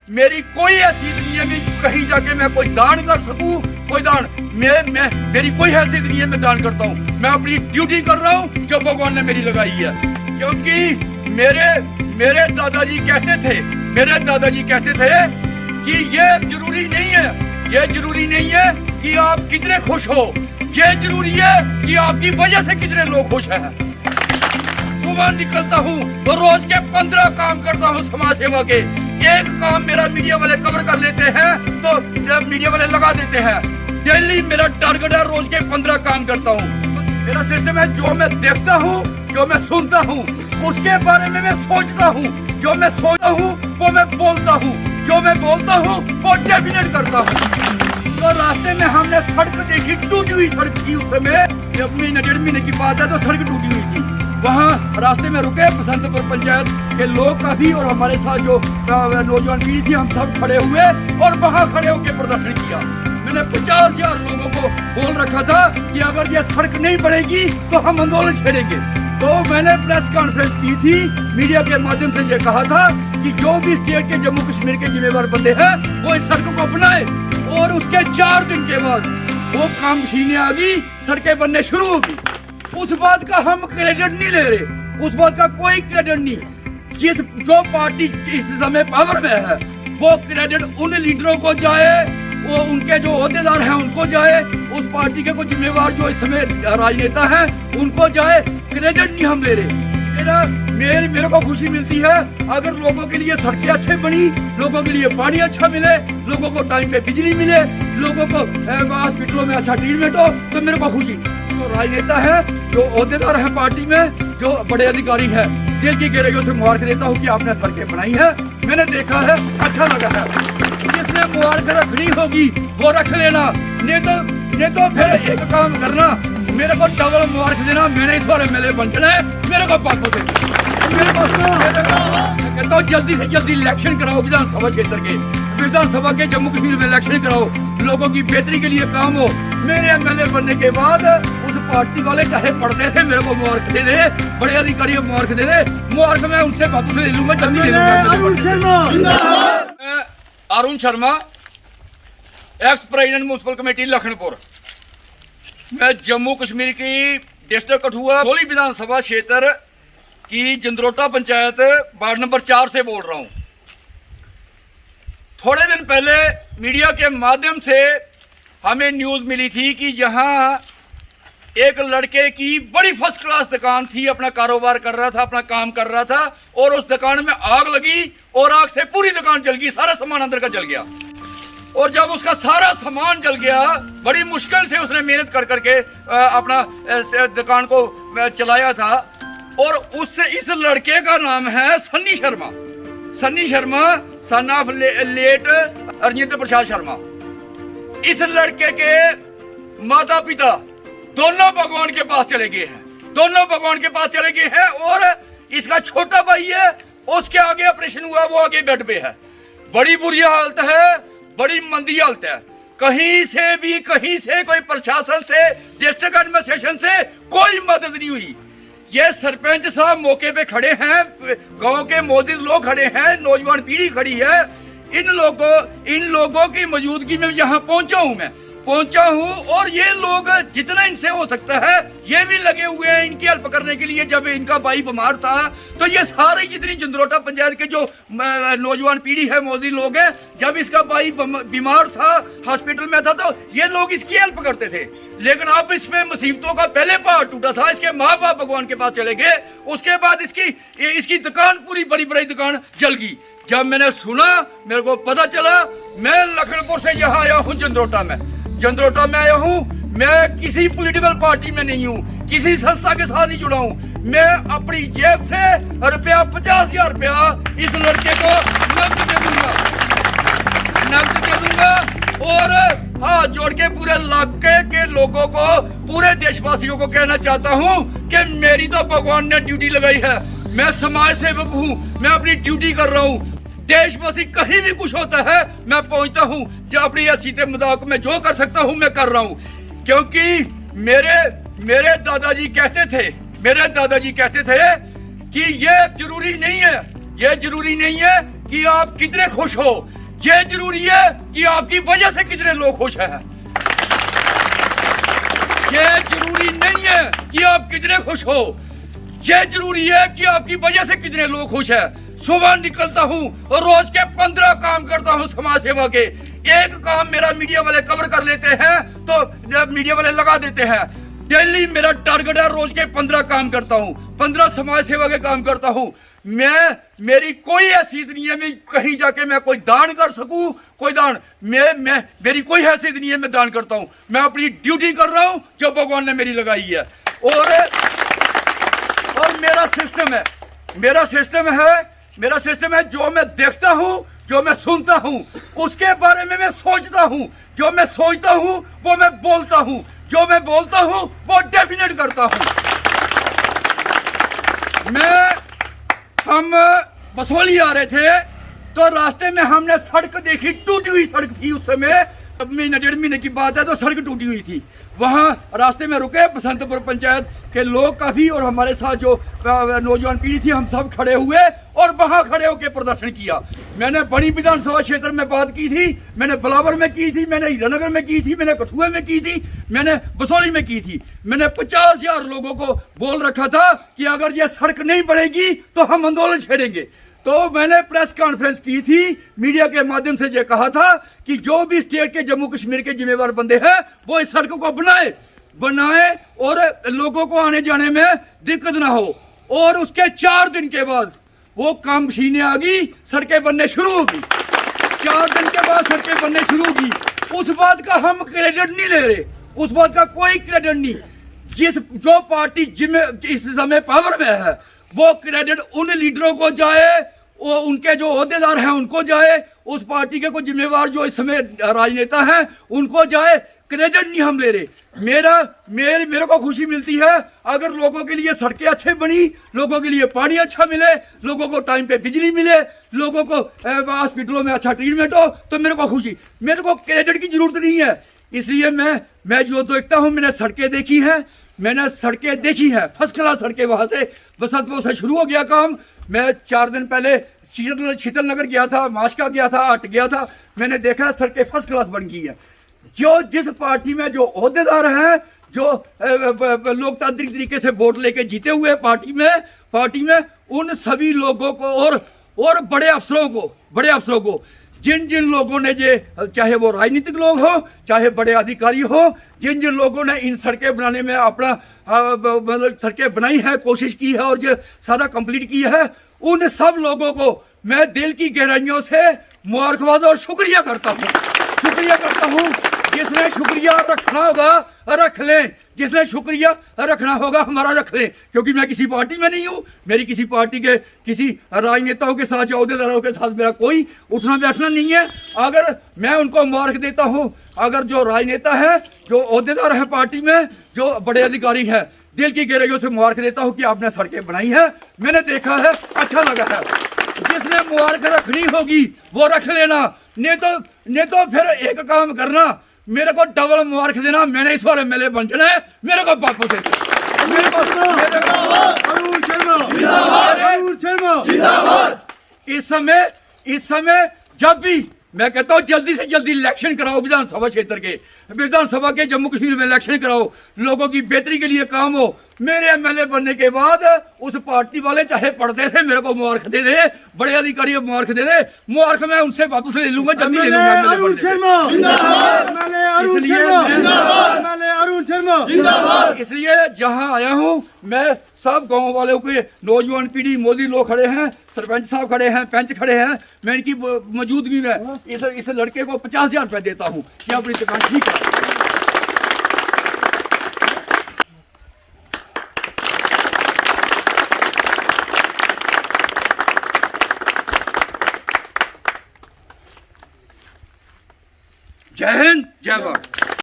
मेरी कोई हैसियत नहीं है कि कहीं जाके मैं कोई दान कर सकूं। कोई दान मैं मेरी कोई हैसियत नहीं है मैं दान करता हूं। मैं अपनी ड्यूटी कर रहा हूं जो भगवान ने मेरी लगाई है। क्योंकि मेरे दादाजी कहते थे कि ये जरूरी नहीं है कि आप कितने खुश हो, ये जरूरी है कि आपकी वजह से कितने लोग खुश हैं। सुबह निकलता हूँ तो रोज के 15 काम करता हूँ समाज सेवा के। एक काम मेरा मीडिया वाले कवर कर लेते हैं तो मीडिया वाले लगा देते हैं। डेली मेरा टारगेट है, रोज के 15 काम करता हूँ। मेरा सिस्टम है, जो मैं देखता हूँ, जो मैं सुनता हूँ, उसके बारे में मैं सोचता हूँ। जो मैं सोचता हूँ वो मैं बोलता हूँ, जो मैं बोलता हूँ वो डेफिनेट करता हूँ। तो रास्ते में हमने सड़क देखी, टूटी हुई सड़क थी। उस समय 1.5 महीने की बात है, तो सड़क टूटी हुई थी। वहाँ रास्ते में रुके, बसंतपुर पंचायत के लोग काफी और हमारे साथ जो नौजवान पीढ़ी थी, हम सब खड़े हुए और वहाँ खड़े होकर प्रदर्शन किया। मैंने 50,000 लोगों को बोल रखा था कि अगर ये सड़क नहीं बनेगी तो हम आंदोलन छेड़ेंगे। तो मैंने प्रेस कॉन्फ्रेंस की थी, मीडिया के माध्यम से ये कहा था कि जो भी स्टेट के जम्मू कश्मीर के जिम्मेवार बंदे हैं वो इस सड़क को अपनाए। और उसके 4 दिन के बाद वो काम मशीनें आ गई, सड़कें बनने शुरू हो गई। उस बात का हम क्रेडिट नहीं ले रहे, उस बात का कोई क्रेडिट नहीं। जो पार्टी इस समय पावर में है वो क्रेडिट उन लीडरों को जाए, वो उनके जो ओहदेदार हैं उनको जाए, उस पार्टी के कोई जिम्मेवार जो इस समय राजनेता हैं उनको जाए। क्रेडिट नहीं हम ले रहे। मेरे को खुशी मिलती है अगर लोगों के लिए सड़कें अच्छे बनी, लोगों के लिए पानी अच्छा मिले, लोगों को टाइम पे बिजली मिले, लोगों को हॉस्पिटलों में अच्छा ट्रीटमेंट हो, तो मेरे को खुशी। जो राजनेता है, जो ओहदेदार है पार्टी में, जो बड़े अधिकारी है, दिल की गहराइयों से मुबारक देता हूँ कि आपने सड़कें बनाई है। मैंने देखा है, अच्छा लगा है। जिसने मुबारक रखनी होगी वो रख लेना, नहीं तो फिर एक काम करना, मेरे को डबल मुबारक देना। मैंने इस बार MLA बनना है, मेरे को पासों से कहता हूँ जल्दी से जल्दी इलेक्शन कराओ विधानसभा क्षेत्र के, विधानसभा के जम्मू कश्मीर में इलेक्शन कराओ, लोगों की बेहतरी के लिए काम हो। मेरे MLA बनने के बाद उस पार्टी वाले चाहे पढ़ते थे मेरे को मुबारक दे दे, बड़े अधिकारी को मुबारक दे दे, मुबारक मैं उनसे वापस ले लूंगा, जल्दी ले लूंगा। Arun Sharma, ex president municipal committee Lakhanpur. मैं जम्मू कश्मीर की डिस्ट्रिक्ट कठुआ कोली विधानसभा क्षेत्र की जंदरोटा पंचायत वार्ड नंबर 4 से बोल रहा हूं। थोड़े दिन पहले मीडिया के माध्यम से हमें न्यूज़ मिली थी कि जहां एक लड़के की बड़ी फर्स्ट क्लास दुकान थी, अपना कारोबार कर रहा था, अपना काम कर रहा था, और उस दुकान में आग लगी और आग से पूरी दुकान जल गई, सारा सामान अंदर का जल गया। और जब उसका सारा सामान जल गया, बड़ी मुश्किल से उसने मेहनत कर करके अपना दुकान को चलाया था। और उससे इस लड़के का नाम है Sunny Sharma, son of late Arjinder Prasad Sharma. इस लड़के के माता पिता दोनों भगवान के पास चले गए हैं, और इसका छोटा भाई है, उसके आगे ऑपरेशन हुआ, वो आगे बेड पे है। बड़ी बुरी हालत है, बड़ी मंदी हालत है। कहीं से कोई प्रशासन से, डिस्ट्रिक्ट एडमिनिस्ट्रेशन से कोई मदद नहीं हुई। ये सरपंच साहब मौके पे खड़े हैं, गांव के मौजूद लोग खड़े हैं, नौजवान पीढ़ी खड़ी है। इन लोगों की मौजूदगी में यहाँ पहुंचा हूँ और ये लोग जितना इनसे हो सकता है ये भी लगे हुए हैं इनकी हेल्प करने के लिए। जब इनका भाई बीमार था तो ये सारे जितनी जंदरोटा पंचायत के जो नौजवान पीढ़ी है, मौजूद लोग हैं, जब इसका भाई बीमार था, हॉस्पिटल में था, तो ये लोग इसकी हेल्प करते थे। लेकिन अब इसमें मुसीबतों का पहले पहाड़ टूटा था, इसके माँ बाप भगवान के पास चले गए, उसके बाद इसकी दुकान, पूरी बड़ी दुकान जल गई। जब मैंने सुना, मेरे को पता चला, मैं लखनपुर से यहाँ आया हूँ जंदरोटा में आया हूँ। मैं किसी पॉलिटिकल पार्टी में नहीं हूँ, किसी संस्था के साथ नहीं जुड़ा हूँ। मैं अपनी जेब से रुपया 50,000 रुपया इस लड़के को नकद दे दूंगा और हाथ जोड़ के पूरे इलाके के लोगों को, पूरे देशवासियों को कहना चाहता हूँ कि मेरी तो भगवान ने ड्यूटी लगाई है। मैं समाज सेवक हूँ, मैं अपनी ड्यूटी कर रहा हूँ। देशवासी कहीं भी कुछ होता है मैं पहुंचता हूं, जो अपनी हैसियत मुताबिक मैं जो कर सकता हूं मैं कर रहा हूं। क्योंकि मेरे दादाजी कहते थे कि ये जरूरी नहीं है कि आप कितने खुश हो, ये जरूरी है कि आपकी वजह से कितने लोग खुश हैं। ये जरूरी नहीं है कि आप कितने खुश हो, ये जरूरी है कि आपकी वजह से कितने लोग खुश हैं। सुबह निकलता हूँ और रोज के 15 काम करता हूँ समाज सेवा के। एक काम मेरा मीडिया वाले कवर कर लेते हैं तो मीडिया वाले लगा देते हैं। डेली मेरा टारगेट है, रोज के 15 काम करता हूँ, 15 समाज सेवा के काम करता हूँ। मेरी कोई हैसियत नहीं है मैं कहीं जाके मैं कोई दान कर सकूं, कोई दान मेरी कोई हैसियत नहीं है मैं दान करता हूं। मैं अपनी ड्यूटी कर रहा हूं जो भगवान ने मेरी लगाई है। और मेरा सिस्टम है जो मैं देखता हूं, जो मैं सुनता हूं, उसके बारे में मैं सोचता हूं। जो मैं सोचता हूं वो मैं बोलता हूं, जो मैं बोलता हूं वो डेफिनेट करता हूं। हम बसोली आ रहे थे तो रास्ते में हमने सड़क देखी, टूटी हुई सड़क थी। उस समय महीने 1.5 महीने की बात है तो सड़क टूटी हुई थी। वहां रास्ते में रुके, बसंतपुर पंचायत के लोग काफी और हमारे साथ जो नौजवान पीढ़ी थी हम सब खड़े हुए और वहां खड़े होकर प्रदर्शन किया। मैंने बड़ी विधानसभा क्षेत्र में बात की थी, मैंने बलावर में की थी, मैंने हीरानगर में की थी, मैंने कठुआ में की थी, मैंने बसोली में की थी। मैंने 50,000 लोगों को बोल रखा था कि अगर ये सड़क नहीं बनेगी तो हम आंदोलन छेड़ेंगे। तो मैंने प्रेस कॉन्फ्रेंस की थी, मीडिया के माध्यम से ये कहा था कि जो भी स्टेट के जम्मू कश्मीर के जिम्मेवार बंदे हैं वो इस सड़क को बनाए और लोगों को आने जाने में दिक्कत ना हो। और उसके 4 दिन के बाद वो काम मशीनें आ गई, सड़कें बनने शुरू होगी। 4 दिन के बाद सड़कें बनने शुरू होगी। उस बात का हम क्रेडिट नहीं ले रहे, उस बात का कोई क्रेडिट नहीं। जो पार्टी इस समय पावर में है वो क्रेडिट उन लीडरों को जाए, वो उनके जो ओहदेदार हैं उनको जाए, उस पार्टी के कोई जिम्मेवार जो इस समय राजनेता हैं उनको जाए। क्रेडिट नहीं हम ले रहे। मेरे को खुशी मिलती है अगर लोगों के लिए सड़कें अच्छे बनी, लोगों के लिए पानी अच्छा मिले, लोगों को टाइम पे बिजली मिले, लोगों को हॉस्पिटलों में अच्छा ट्रीटमेंट हो, तो मेरे को खुशी। मेरे को क्रेडिट की जरूरत नहीं है। इसलिए मैं जो देखता हूँ, मैंने सड़कें देखी हैं, फर्स्ट क्लास सड़कें। वहां से बसंतपुर से शुरू हो गया काम। मैं 4 दिन पहले शीतल नगर गया था, माशका गया था, अट गया था, मैंने देखा सड़कें फर्स्ट क्लास बन गई है। जो जिस पार्टी में जो ओहदेदार हैं, जो लोकतांत्रिक तरीके से वोट लेके जीते हुए पार्टी में उन सभी लोगों को और बड़े अफसरों को जिन लोगों ने चाहे वो राजनीतिक लोग हो, चाहे बड़े अधिकारी हो, जिन लोगों ने इन सड़कें बनाने में अपना मतलब सड़कें बनाई है, कोशिश की है और जो सारा कंप्लीट की है, उन सब लोगों को मैं दिल की गहराइयों से मुबारकबाद और शुक्रिया करता हूँ। जिसने शुक्रिया रखना होगा रख लें, जिसने शुक्रिया रखना होगा हमारा रख लें, क्योंकि मैं किसी पार्टी में नहीं हूँ। मेरी किसी पार्टी के किसी राजनेताओं के साथ या अहदेदारों के साथ मेरा कोई उठना बैठना नहीं है। अगर मैं उनको मुबारक देता हूँ, अगर जो राजनेता है, जो अहदेदार है पार्टी में, जो बड़े अधिकारी हैं, दिल की गहराइयों से मुबारक देता हूँ कि आपने सड़कें बनाई है, मैंने देखा है, अच्छा लगा है। जिसने मुबारक रखनी होगी वो रख लेना, नहीं तो फिर एक काम करना, मेरे को डबल मुबारक देना। मैंने इस बार एमएलए बन जाना है, मेरे को वापस दे। इस समय जब भी मैं कहता हूँ जल्दी से जल्दी इलेक्शन कराओ, विधानसभा क्षेत्र के, विधानसभा के जम्मू कश्मीर में इलेक्शन कराओ, लोगों की बेहतरी के लिए काम हो। मेरे एमएलए बनने के बाद उस पार्टी वाले चाहे पर्दे से मेरे को मुबारक दे दे, बड़े अधिकारी मुबारक दे दे, मुबारक मैं उनसे वापस ले लूंगा, जल्दी ले लूंगा। इसलिए जहां आया हूं मैं सब गांव वालों के, नौजवान पीढ़ी, मोदी लोग खड़े हैं, सरपंच साहब खड़े हैं, पंच खड़े हैं, मैं इनकी मौजूदगी में इस लड़के को 50,000 रुपए देता हूं कि अपनी दुकान ठीक है। जय हिंद, जय भारत।